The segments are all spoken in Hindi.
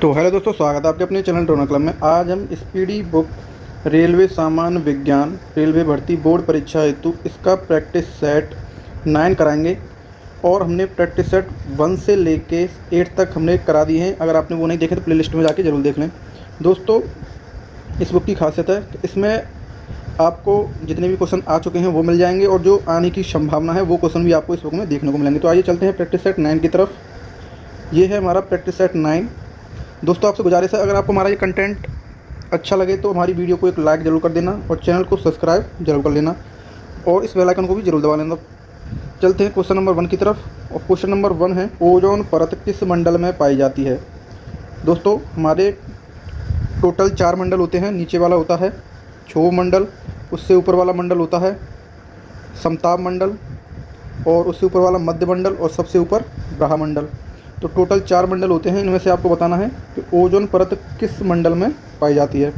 तो हेलो दोस्तों, स्वागत है आपके अपने चैनल ड्रोना क्लब में। आज हम स्पीडी बुक रेलवे सामान्य विज्ञान रेलवे भर्ती बोर्ड परीक्षा हेतु इसका प्रैक्टिस सेट 9 कराएंगे। और हमने प्रैक्टिस सेट 1 से लेके 8 तक हमने करा दिए हैं। अगर आपने वो नहीं देखे तो प्ले लिस्ट में जाके ज़रूर देख लें। दोस्तों, इस बुक की खासियत है कि इसमें आपको जितने भी क्वेश्चन आ चुके हैं वो मिल जाएंगे, और जो आने की संभावना है वो क्वेश्चन भी आपको इस बुक में देखने को मिलेंगे। तो आइए चलते हैं प्रैक्टिस सेट 9 की तरफ। ये है हमारा प्रैक्टिस सेट 9। दोस्तों, आपसे गुजारिश है, अगर आपको हमारा ये कंटेंट अच्छा लगे तो हमारी वीडियो को एक लाइक ज़रूर कर देना और चैनल को सब्सक्राइब जरूर कर लेना और इस बेल आइकन को भी जरूर दबा लेना। चलते हैं क्वेश्चन नंबर 1 की तरफ। और क्वेश्चन नंबर 1 है, ओजोन परत किस मंडल में पाई जाती है। दोस्तों, हमारे टोटल 4 मंडल होते हैं। नीचे वाला होता है क्षोभ मंडल, उससे ऊपर वाला मंडल होता है समताप मंडल, और उससे ऊपर वाला मध्य मंडल, और सबसे ऊपर ब्रह्मंडल। तो टोटल 4 मंडल होते हैं। इनमें से आपको बताना है कि ओजोन परत किस मंडल में पाई जाती है।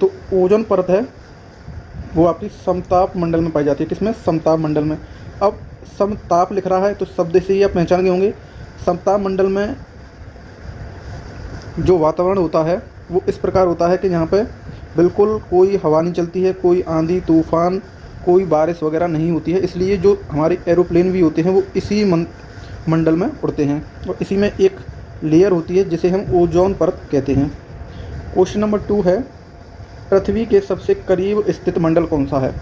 तो ओजोन परत है वो आपकी समताप मंडल में पाई जाती है। किसमें? समताप मंडल में। अब समताप लिख रहा है तो शब्द से ही आप पहचान गए होंगे। समताप मंडल में जो वातावरण होता है वो इस प्रकार होता है कि यहाँ पे बिल्कुल कोई हवा नहीं चलती है, कोई आंधी तूफान, कोई बारिश वगैरह नहीं होती है। इसलिए जो हमारे एरोप्लेन भी होते हैं वो इसी मंडल में उड़ते हैं, और इसी में एक लेयर होती है जिसे हम ओजोन परत कहते हैं। क्वेश्चन नंबर 2 है, पृथ्वी के सबसे करीब स्थित मंडल कौन सा है।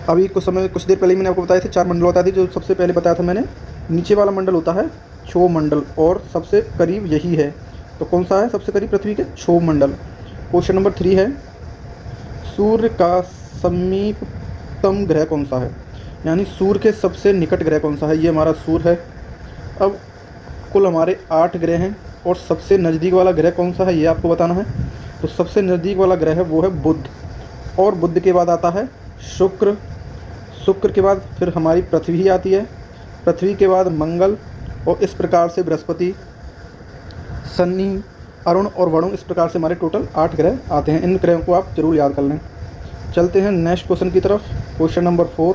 अभी कुछ देर पहले मैंने आपको बताए थे 4 मंडल बताए थे। जो सबसे पहले बताया था मैंने, नीचे वाला मंडल होता है क्षोभ मंडल, और सबसे करीब यही है। तो कौन सा है सबसे करीब पृथ्वी के? क्षोभ मंडल। क्वेश्चन नंबर 3 है, सूर्य का समीपतम ग्रह कौन सा है, यानी सूर्य के सबसे निकट ग्रह कौन सा है। ये हमारा सूर्य है। अब कुल हमारे 8 ग्रह हैं, और सबसे नज़दीक वाला ग्रह कौन सा है ये आपको बताना है। तो सबसे नज़दीक वाला ग्रह है वो है बुध, और बुध के बाद आता है शुक्र, शुक्र के बाद फिर हमारी पृथ्वी आती है, पृथ्वी के बाद मंगल, और इस प्रकार से बृहस्पति, शनि, अरुण और वरुण। इस प्रकार से हमारे टोटल 8 ग्रह आते हैं। इन ग्रहों को आप जरूर याद कर लें। चलते हैं नेक्स्ट क्वेश्चन की तरफ। क्वेश्चन नंबर 4,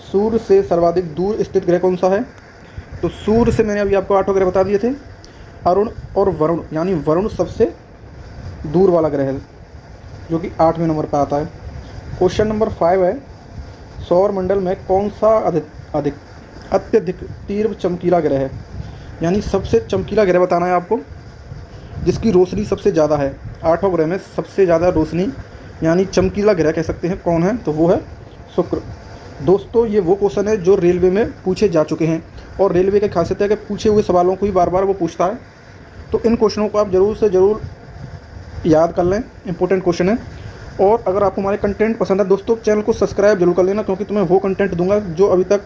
सूर्य से सर्वाधिक दूर स्थित ग्रह कौन सा है। तो सूर्य से मैंने अभी आपको 8 ग्रह बता दिए थे। अरुण और वरुण, यानी वरुण सबसे दूर वाला ग्रह है जो कि 8वें नंबर पर आता है। क्वेश्चन नंबर 5 है, सौर मंडल में कौन सा अत्यधिक तीव्र चमकीला ग्रह है, यानी सबसे चमकीला ग्रह बताना है आपको जिसकी रोशनी सबसे ज़्यादा है। 8 ग्रह में सबसे ज़्यादा रोशनी यानी चमकीला ग्रह कह सकते हैं कौन है, तो वो है शुक्र। दोस्तों, ये वो क्वेश्चन है जो रेलवे में पूछे जा चुके हैं, और रेलवे की खासियत है कि पूछे हुए सवालों को ही बार बार वो पूछता है। तो इन क्वेश्चनों को आप ज़रूर से ज़रूर याद कर लें, इंपॉर्टेंट क्वेश्चन है। और अगर आपको हमारे कंटेंट पसंद है दोस्तों, चैनल को सब्सक्राइब जरूर कर लेना, क्योंकि तुम्हें वो कंटेंट दूंगा जो अभी तक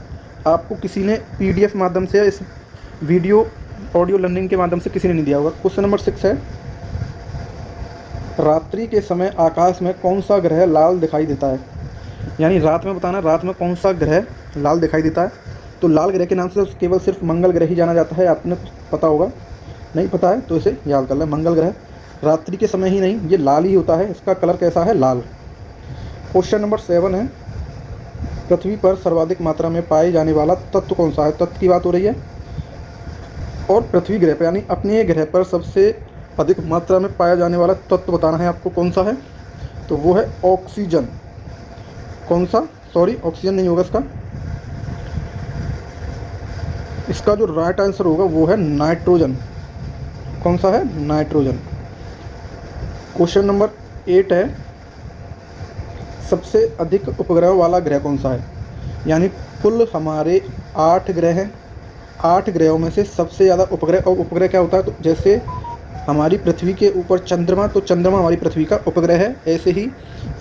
आपको किसी ने PDF माध्यम से, इस वीडियो ऑडियो लर्निंग के माध्यम से किसी ने नहीं दिया होगा। क्वेश्चन नंबर 6 है, रात्रि के समय आकाश में कौन सा ग्रह लाल दिखाई देता है, यानी रात में बताना रात में कौन सा ग्रह लाल दिखाई देता है। तो लाल ग्रह के नाम से केवल सिर्फ मंगल ग्रह ही जाना जाता है। आपने पता होगा, नहीं पता है तो इसे याद कर लें। मंगल ग्रह रात्रि के समय ही नहीं, ये लाल ही होता है। इसका कलर कैसा है? लाल। क्वेश्चन नंबर 7 है, पृथ्वी पर सर्वाधिक मात्रा में पाए जाने वाला तत्व कौन सा है। तत्व की बात हो रही है, और पृथ्वी ग्रह पर यानी अपने ग्रह पर सबसे अधिक मात्रा में पाया जाने वाला तत्व बताना है आपको कौन सा है। तो वो है ऑक्सीजन। कौन सा? सॉरी, ऑक्सीजन नहीं होगा इसका जो राइट आंसर होगा वो है नाइट्रोजन। कौन सा है? नाइट्रोजन। क्वेश्चन नंबर 8 है, सबसे अधिक उपग्रह वाला ग्रह कौन सा है, यानी कुल हमारे 8 ग्रह हैं। 8 ग्रहों में से सबसे ज़्यादा उपग्रह, और उपग्रह क्या होता है, तो जैसे हमारी पृथ्वी के ऊपर चंद्रमा, तो चंद्रमा हमारी पृथ्वी का उपग्रह है, ऐसे ही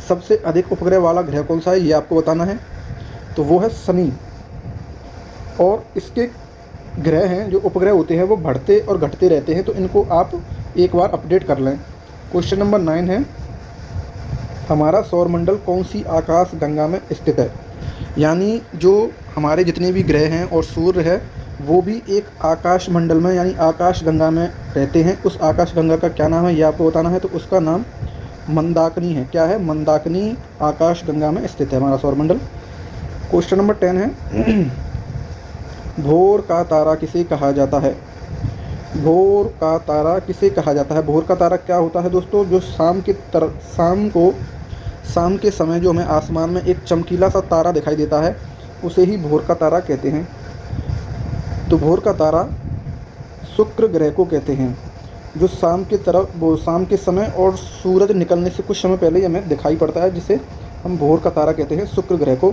सबसे अधिक उपग्रह वाला ग्रह कौन सा है ये आपको बताना है। तो वो है शनि। और इसके ग्रह हैं जो उपग्रह होते हैं वो बढ़ते और घटते रहते हैं, तो इनको आप एक बार अपडेट कर लें। क्वेश्चन नंबर 9 है, हमारा सौरमंडल कौन सी आकाश गंगा में स्थित है, यानी जो हमारे जितने भी ग्रह हैं और सूर्य है वो भी एक आकाश मंडल में यानी आकाश गंगा में रहते हैं। उस आकाश गंगा का क्या नाम है ये आपको बताना है। तो उसका नाम मंदाकिनी है। क्या है? मंदाकिनी आकाश गंगा में स्थित है हमारा सौरमंडल। क्वेश्चन नंबर 10 है, भोर का तारा किसे कहा जाता है, भोर का तारा किसे कहा जाता है? भोर का तारा क्या होता है दोस्तों? जो शाम के समय जो हमें आसमान में एक चमकीला सा तारा दिखाई देता है, उसे ही भोर का तारा कहते हैं। तो भोर का तारा शुक्र ग्रह को कहते हैं, जो शाम के समय और सूरज निकलने से कुछ समय पहले ही हमें दिखाई पड़ता है, जिसे हम भोर का तारा कहते हैं, शुक्र ग्रह को।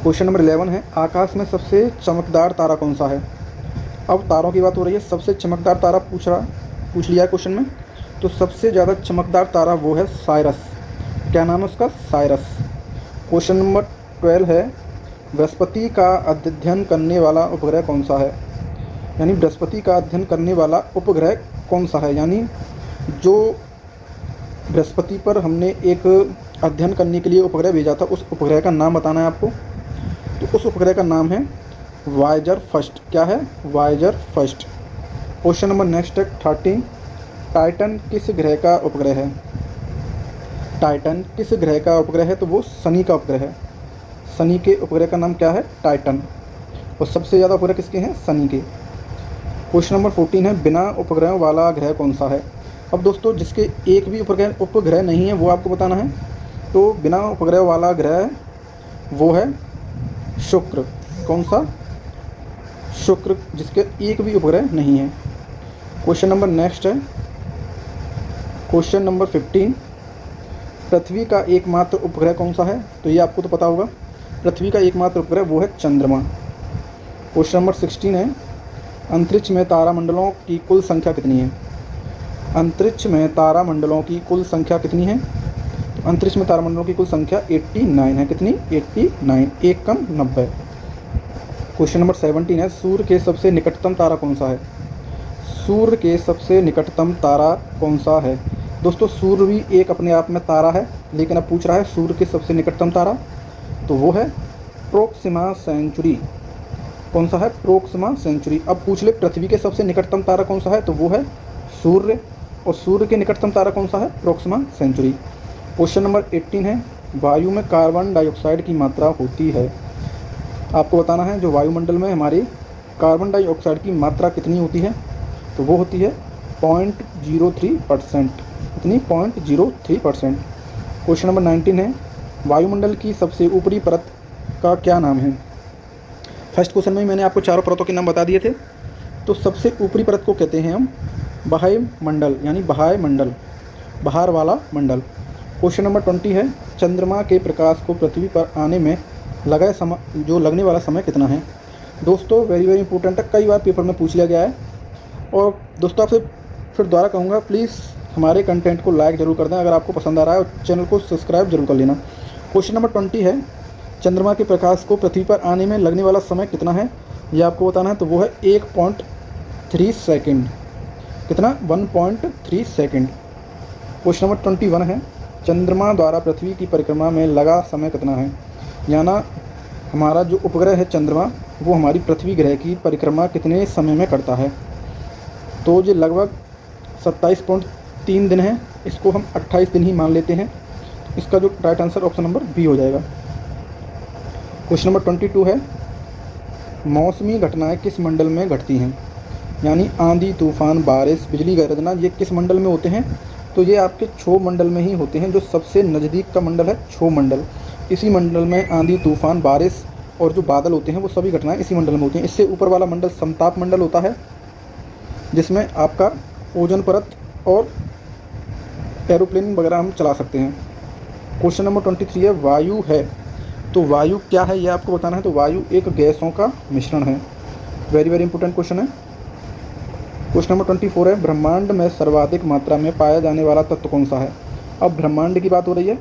क्वेश्चन नंबर 11 है, आकाश में सबसे चमकदार तारा कौन सा है? अब तारों की बात हो रही है, सबसे चमकदार तारा पूछ लिया है क्वेश्चन में। तो सबसे ज़्यादा चमकदार तारा वो है साइरस। क्या नाम है उसका? साइरस। क्वेश्चन नंबर 12 है, बृहस्पति का अध्ययन करने वाला उपग्रह कौन सा है? यानी बृहस्पति का अध्ययन करने वाला उपग्रह कौन सा है? यानी जो बृहस्पति पर हमने एक अध्ययन करने के लिए उपग्रह भेजा था, उस उपग्रह का नाम बताना है आपको। तो उस उपग्रह का नाम है वायेजर फर्स्ट। क्या है? Voyager first. Question number next है 13, टाइटन किस ग्रह का उपग्रह है? टाइटन किस ग्रह का उपग्रह है? तो वो शनि का उपग्रह है। शनि के उपग्रह का नाम क्या है? टाइटन। और सबसे ज़्यादा उपग्रह किसके हैं? शनि के। क्वेश्चन नंबर 14 है, बिना उपग्रह वाला ग्रह कौन सा है? अब दोस्तों जिसके एक भी उपग्रह नहीं है वो आपको बताना है। तो बिना उपग्रह वाला ग्रह वो है शुक्र। कौन सा? शुक्र, जिसके एक भी उपग्रह नहीं है। क्वेश्चन नंबर नेक्स्ट है क्वेश्चन नंबर 15, पृथ्वी का एकमात्र उपग्रह कौन सा है? तो ये आपको तो पता होगा, पृथ्वी का एकमात्र उपग्रह वो है चंद्रमा। क्वेश्चन नंबर 16 है, अंतरिक्ष में तारामंडलों की कुल संख्या कितनी है? अंतरिक्ष में तारामंडलों की कुल संख्या कितनी है? तो अंतरिक्ष में तारामंडलों की कुल संख्या 89 है। कितनी? 89, 1 कम 90। क्वेश्चन नंबर 17 है, सूर्य के सबसे निकटतम तारा कौन सा है? सूर्य के सबसे निकटतम तारा कौन सा है? दोस्तों सूर्य भी एक अपने आप में तारा है, लेकिन अब पूछ रहा है सूर्य के सबसे निकटतम तारा, तो वो है प्रोक्सिमा सेंचुरी। कौन सा है? Proxima Centauri. अब पूछ ले पृथ्वी के सबसे निकटतम तारा कौन सा है? तो वो है सूर्य। और सूर्य के निकटतम तारा कौन सा है? Proxima Centauri. क्वेश्चन नंबर 18 है, वायु में कार्बन डाइऑक्साइड की मात्रा होती है। आपको बताना है जो वायुमंडल में हमारी कार्बन डाइऑक्साइड की मात्रा कितनी होती है? तो वो होती है 0.03%। कितनी? 0.03%। क्वेश्चन नंबर 19 है, वायुमंडल की सबसे ऊपरी परत का क्या नाम है? फर्स्ट क्वेश्चन में ही मैंने आपको चारों परतों के नाम बता दिए थे। तो सबसे ऊपरी परत को कहते हैं हम बाह्य मंडल, यानी बाह्य मंडल, बाहर वाला मंडल। क्वेश्चन नंबर 20 है, चंद्रमा के प्रकाश को पृथ्वी पर आने में लगने वाला समय कितना है? दोस्तों वेरी वेरी इंपॉर्टेंट है, कई बार पेपर में पूछ लिया गया है। और दोस्तों आपसे फिर दोबारा कहूँगा, प्लीज़ हमारे कंटेंट को लाइक ज़रूर कर दें अगर आपको पसंद आ रहा है, और चैनल को सब्सक्राइब जरूर कर लेना। क्वेश्चन नंबर 20 है, चंद्रमा के प्रकाश को पृथ्वी पर आने में लगने वाला समय कितना है? ये आपको बताना है। तो वो है 1.3 सेकेंड। कितना? 1.3 सेकेंड। क्वेश्चन नंबर 21 है, चंद्रमा द्वारा पृथ्वी की परिक्रमा में लगा समय कितना है? यानी हमारा जो उपग्रह है चंद्रमा, वो हमारी पृथ्वी ग्रह की परिक्रमा कितने समय में करता है? तो ये लगभग 27.3 दिन है। इसको हम 28 दिन ही मान लेते हैं। इसका जो right answer option number B हो जाएगा। क्वेश्चन नंबर 22 है, मौसमी घटनाएं किस मंडल में घटती हैं? यानी आंधी, तूफान, बारिश, बिजली गरजना, ये किस मंडल में होते हैं? तो ये आपके क्षोभ मंडल में ही होते हैं। जो सबसे नज़दीक का मंडल है क्षोभ मंडल, इसी मंडल में आंधी, तूफान, बारिश और जो बादल होते हैं वो सभी घटनाएं इसी मंडल में होती हैं। इससे ऊपर वाला मंडल समताप मंडल होता है, जिसमें आपका ओजोन परत और एरोप्लेन वगैरह हम चला सकते हैं। क्वेश्चन नंबर 23 है, वायु है। तो वायु क्या है ये आपको बताना है। तो वायु एक गैसों का मिश्रण है। वेरी वेरी इंपॉर्टेंट क्वेश्चन है। क्वेश्चन नंबर 24 है, ब्रह्मांड में सर्वाधिक मात्रा में पाया जाने वाला तत्व कौन सा है? अब ब्रह्मांड की बात हो रही है,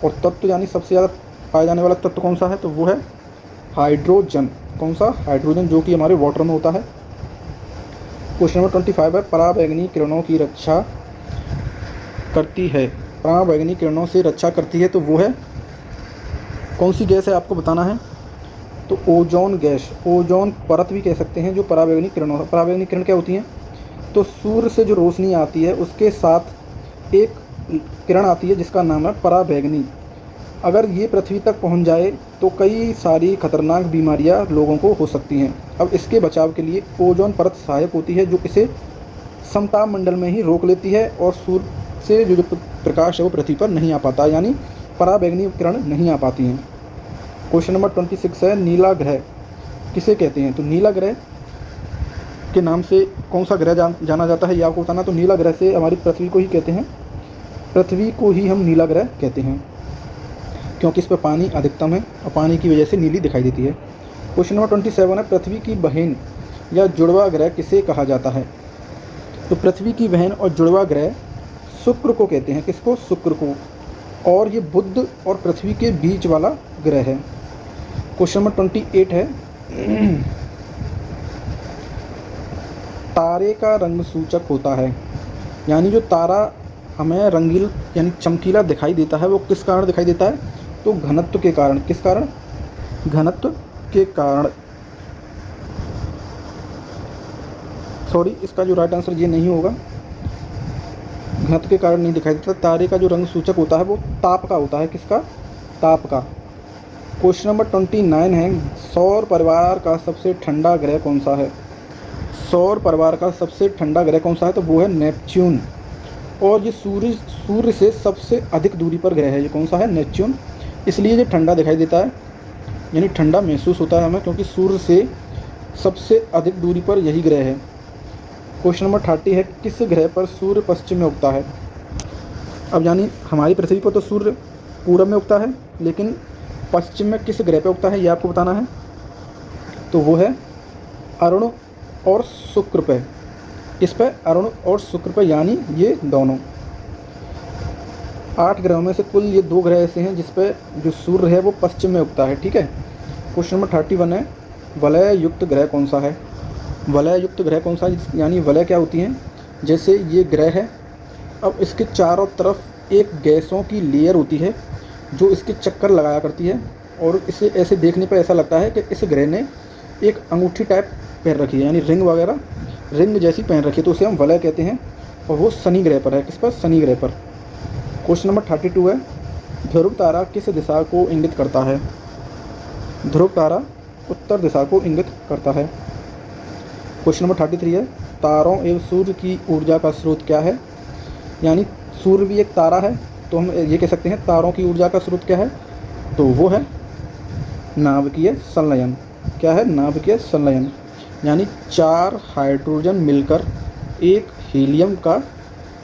और तत्व यानी सबसे ज़्यादा पाया जाने वाला तत्व कौन सा है? तो वो है हाइड्रोजन। कौन सा? हाइड्रोजन, जो कि हमारे वाटर में होता है। क्वेश्चन नंबर 25 है, पराबैंगनी किरणों की रक्षा करती है। पराबैंगनी किरणों से रक्षा करती है, तो वो है कौन सी गैस है आपको बताना है। तो ओजोन गैस, ओजोन परत भी कह सकते हैं जो पराबैंगनी किरणों है। पराबैंगनी किरण क्या होती हैं? तो सूर्य से जो रोशनी आती है उसके साथ एक किरण आती है जिसका नाम है पराबैंगनी। अगर ये पृथ्वी तक पहुंच जाए तो कई सारी खतरनाक बीमारियां लोगों को हो सकती हैं। अब इसके बचाव के लिए ओजोन परत सहायक होती है, जो इसे समताप मंडल में ही रोक लेती है और सूर्य से जो प्रकाश है वो पृथ्वी पर नहीं आ पाता, यानी पराबैंगनी किरण नहीं आ पाती हैं। क्वेश्चन नंबर 26 है, नीला ग्रह किसे कहते हैं? तो नीला ग्रह के नाम से कौन सा ग्रह जाना जाता है, ये आपको बताना। तो नीला ग्रह से हमारी पृथ्वी को ही कहते हैं, पृथ्वी को ही हम नीला ग्रह कहते हैं, क्योंकि इस पर पानी अधिकतम है और पानी की वजह से नीली दिखाई देती है। क्वेश्चन नंबर 27 है, पृथ्वी की बहन या जुड़वा ग्रह किसे कहा जाता है? तो पृथ्वी की बहन और जुड़वा ग्रह शुक्र को कहते हैं। किसको? शुक्र को। और ये बुध और पृथ्वी के बीच वाला ग्रह है। क्वेश्चन नंबर 28 है, तारे का रंग सूचक होता है, यानी जो तारा हमें रंगील यानी चमकीला दिखाई देता है वो किस कारण दिखाई देता है? तो घनत्व के कारण। किस कारण? घनत्व के कारण। सॉरी, इसका जो राइट आंसर ये नहीं होगा, घनत्व के कारण नहीं दिखाई देता। तारे का जो रंग सूचक होता है वो ताप का होता है। किसका? ताप का। क्वेश्चन नंबर 29 है, सौर परिवार का सबसे ठंडा ग्रह कौन सा है? सौर परिवार का सबसे ठंडा ग्रह कौन सा है? तो वो है नेपच्यून। और ये सूर्य से सबसे अधिक दूरी पर ग्रह है। ये कौन सा है? नेपच्यून। इसलिए ये ठंडा दिखाई देता है, यानी ठंडा महसूस होता है हमें, क्योंकि सूर्य से सबसे अधिक दूरी पर यही ग्रह है। क्वेश्चन नंबर 30 है, किस ग्रह पर सूर्य पश्चिम में उगता है? अब यानी हमारी पृथ्वी पर तो सूर्य पूरब में उगता है, लेकिन पश्चिम में किस ग्रह पर उगता है ये आपको बताना है। तो वो है अरुण और शुक्र पे। किस पे? अरुण और शुक्र पे, यानी ये दोनों। 8 ग्रहों में से कुल ये 2 ग्रह ऐसे हैं जिस पे जो सूर्य है वो पश्चिम में उगता है। ठीक है। क्वेश्चन नंबर 31 है, वलय युक्त ग्रह कौन सा है? वलय युक्त ग्रह कौन सा है? यानी वलय क्या होती हैं? जैसे ये ग्रह है, अब इसके चारों तरफ एक गैसों की लेयर होती है जो इसके चक्कर लगाया करती है, और इसे ऐसे देखने पर ऐसा लगता है कि इस ग्रह ने एक अंगूठी टाइप पहन रखी है, यानी रिंग वगैरह, रिंग जैसी पहन रखी है, तो उसे हम वलय कहते हैं। और वो शनि ग्रह पर है। किस पर? शनि ग्रह पर। क्वेश्चन नंबर 32 है, ध्रुव तारा किस दिशा को इंगित करता है? ध्रुव तारा उत्तर दिशा को इंगित करता है। क्वेश्चन नंबर 33 है, तारों एवं सूर्य की ऊर्जा का स्रोत क्या है? यानी सूर्य भी एक तारा है, तो हम ये कह सकते हैं तारों की ऊर्जा का स्रोत क्या है? तो वो है नाभिकीय संलयन। क्या है? नाभिकीय संलयन। यानी 4 हाइड्रोजन मिलकर एक हीलियम का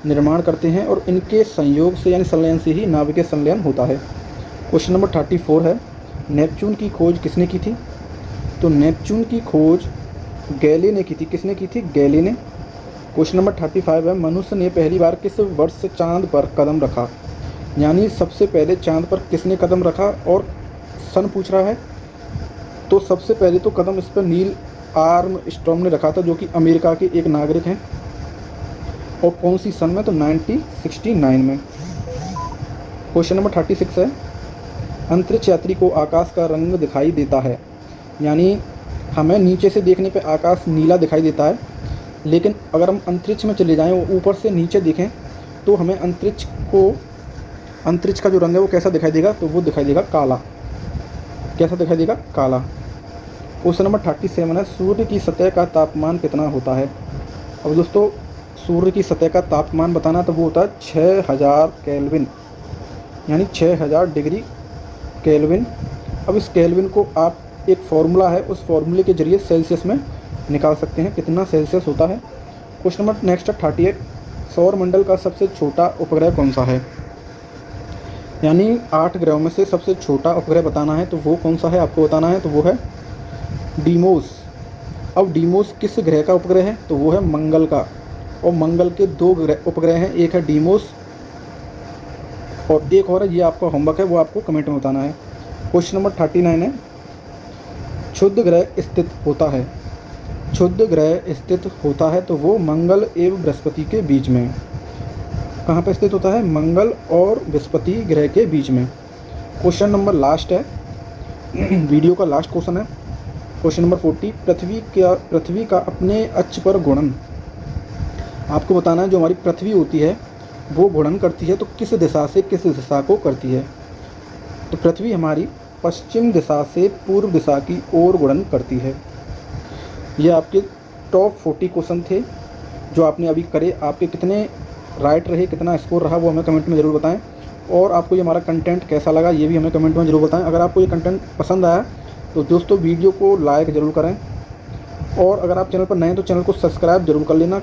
निर्माण करते हैं, और इनके संयोग से यानी संलयन से ही नाभिकीय संलयन होता है। क्वेश्चन नंबर 34 है, नेपच्यून की खोज किसने की थी? तो नेपच्यून की खोज गैले ने की थी। किसने की थी? गैले ने। क्वेश्चन नंबर 35 है, मनुष्य ने पहली बार किस वर्ष चांद पर कदम रखा? यानी सबसे पहले चांद पर किसने कदम रखा, और सन पूछ रहा है, तो सबसे पहले तो कदम इस पर नील आर्मस्ट्रॉन्ग ने रखा था, जो कि अमेरिका के एक नागरिक हैं। और कौन सी सन में? तो 1969 में। क्वेश्चन नंबर 36 है, अंतरिक्ष यात्री को आकाश का रंग दिखाई देता है। यानी हमें नीचे से देखने पे आकाश नीला दिखाई देता है, लेकिन अगर हम अंतरिक्ष में चले जाएं और ऊपर से नीचे देखें तो हमें अंतरिक्ष का जो रंग है वो कैसा दिखाई देगा? तो वो दिखाई देगा काला। कैसा दिखाई देगा? काला। क्वेश्चन नंबर 37 है, सूर्य की सतह का तापमान कितना होता है? अब दोस्तों, सूर्य की सतह का तापमान बताना तो वो होता है 6000 केल्विन, यानी 6000 डिग्री केल्विन। अब इस केल्विन को आप एक फॉर्मूला है, उस फॉर्मूले के जरिए सेल्सियस में निकाल सकते हैं कितना सेल्सियस होता है। क्वेश्चन नंबर नेक्स्ट 38, सौर मंडल का सबसे छोटा उपग्रह कौन सा है? यानी 8 ग्रहों में से सबसे छोटा उपग्रह बताना है, तो वो कौन सा है आपको बताना है। तो वो है डीमोस। अब डीमोस किस ग्रह का उपग्रह है? तो वो है मंगल का। और मंगल के 2 उपग्रह हैं, एक है डीमोस और एक और है, ये आपका होमवर्क है, वो आपको कमेंट में बताना है। क्वेश्चन नंबर 39 है, क्षुद्र ग्रह स्थित होता है। क्षुद्र ग्रह स्थित होता है तो वो मंगल एवं बृहस्पति के बीच में। कहाँ पर स्थित होता है? मंगल और बृहस्पति ग्रह के बीच में। क्वेश्चन नंबर लास्ट है, वीडियो का लास्ट क्वेश्चन है। क्वेश्चन नंबर 40, पृथ्वी का अपने अक्ष पर घूर्णन आपको बताना है। जो हमारी पृथ्वी होती है वो घूर्णन करती है, तो किस दिशा से किस दिशा को करती है? तो पृथ्वी हमारी पश्चिम दिशा से पूर्व दिशा की ओर गुणन करती है। ये आपके टॉप 40 क्वेश्चन थे जो आपने अभी करे। आपके कितने राइट रहे, कितना स्कोर रहा, वो हमें कमेंट में ज़रूर बताएं। और आपको ये हमारा कंटेंट कैसा लगा ये भी हमें कमेंट में ज़रूर बताएं। अगर आपको ये कंटेंट पसंद आया तो दोस्तों वीडियो को लाइक ज़रूर करें, और अगर आप चैनल पर नए हैं तो चैनल को सब्सक्राइब जरूर कर लेना,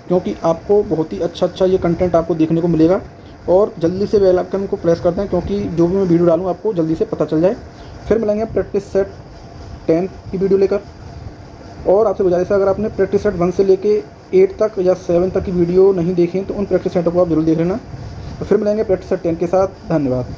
क्योंकि आपको बहुत ही अच्छा ये कंटेंट आपको देखने को मिलेगा। और जल्दी से बेल आइकन को प्रेस कर दें, क्योंकि जो भी मैं वीडियो डालूँ आपको जल्दी से पता चल जाए। फिर मिलेंगे प्रैक्टिस सेट 10 की वीडियो लेकर। और आपसे गुजारिश है, अगर आपने प्रैक्टिस सेट 1 से लेके 8 तक या 7 तक की वीडियो नहीं देखी तो उन प्रैक्टिस सेटों को आप जरूर देख लेना। तो फिर मिलेंगे प्रैक्टिस सेट 10 के साथ। धन्यवाद।